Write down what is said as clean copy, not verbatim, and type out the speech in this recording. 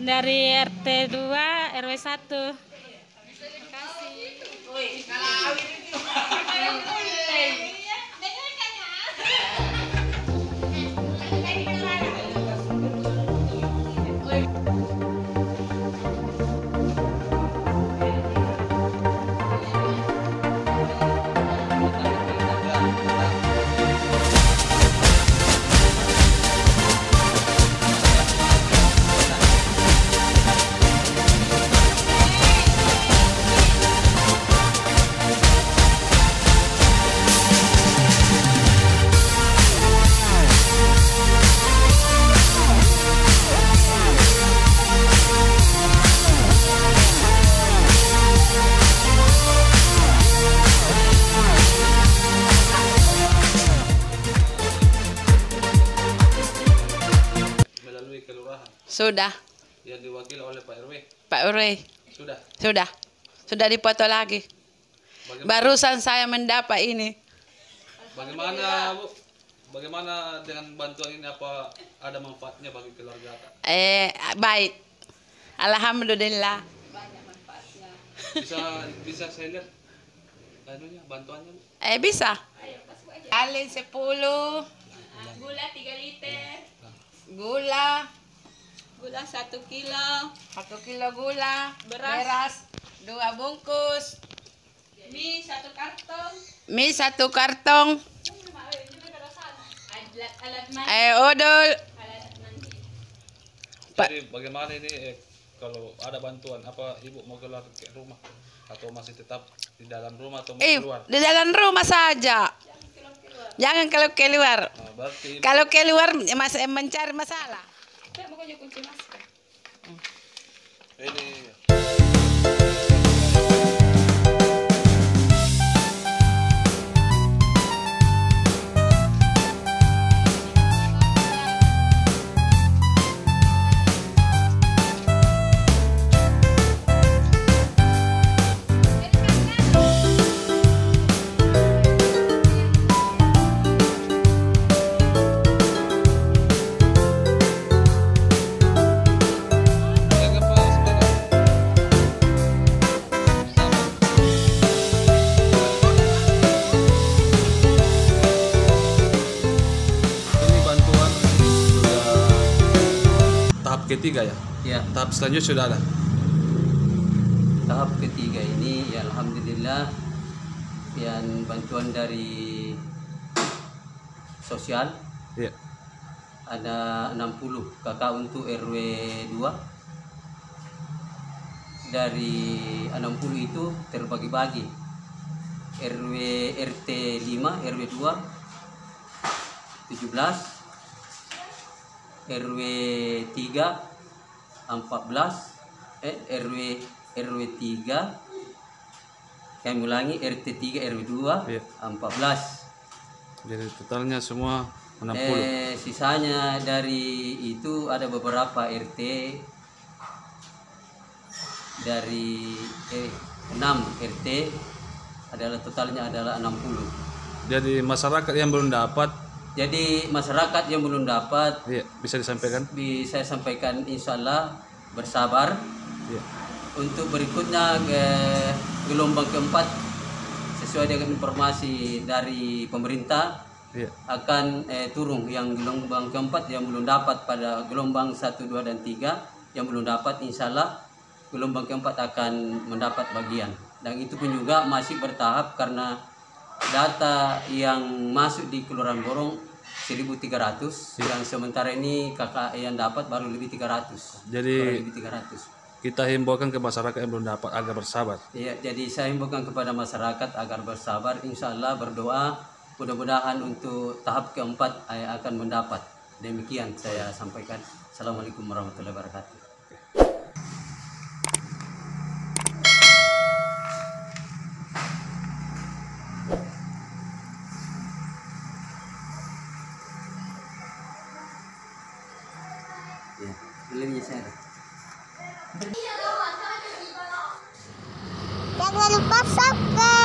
dari RT 2 RW 1. Sudah. Yang diwakili oleh Pak RW. Pak RW. Sudah. Sudah. Sudah dipoto lagi. Barusan saya mendapat ini. Bagaimana Bu? Bagaimana dengan bantuan ini, apa ada manfaatnya bagi keluarga? Baik. Alhamdulillah. Banyak manfaatnya. Bisa saya lihat anunya, bantuannya Bu? Bisa. Ayo, masuk aja. Alin 10. Gula 3 liter. Gula. Gula 1 kilo. 1 kilo gula. Beras. 2 bungkus. Mie 1 karton. Mie 1 kartong. Alat mandi. Odol. Alat mandi. Jadi bagaimana ini kalau ada bantuan, apa Ibu mau keluar ke rumah atau masih tetap di dalam rumah atau mau keluar? Di dalam rumah saja. Jangan kalau keluar. Nah, berarti Kalau keluar masih mencari masalah. Saya mau kunci masker. ini ketiga ya? Ya. Tahap selanjutnya sudah ada? Tahap ketiga ini ya alhamdulillah yang bantuan dari sosial. Iya. Ada 60 kakak untuk RW 2 dari 60 itu terbagi-bagi. RW RT 5, RW 2 17, RW 3 14, RW 3 kami ulangi, RT 3 RW 2 Iya. 14. Jadi totalnya semua 60. Sisanya dari itu ada beberapa RT dari 6 RT adalah totalnya adalah 60. Jadi masyarakat yang belum dapat, Jadi masyarakat yang belum dapat iya, bisa disampaikan. bisa saya sampaikan, insya Allah bersabar. Iya. Untuk berikutnya gelombang keempat sesuai dengan informasi dari pemerintah Iya. akan turun. Yang gelombang keempat yang belum dapat pada gelombang 1, 2, dan 3 yang belum dapat, insya Allah gelombang keempat akan mendapat bagian. Dan itu pun juga masih bertahap karena data yang masuk di Kelurahan Borong 1.300, yang sementara ini kakak yang dapat baru lebih 300. Jadi Baru lebih 300. kita himbaukan ke masyarakat yang belum dapat agar bersabar. Ya, jadi saya himbaukan kepada masyarakat agar bersabar, insya Allah berdoa, mudah-mudahan untuk tahap keempat akan mendapat. Demikian saya sampaikan. Assalamualaikum warahmatullahi wabarakatuh. Ya, lebihnya saya. Jangan lupa subscribe.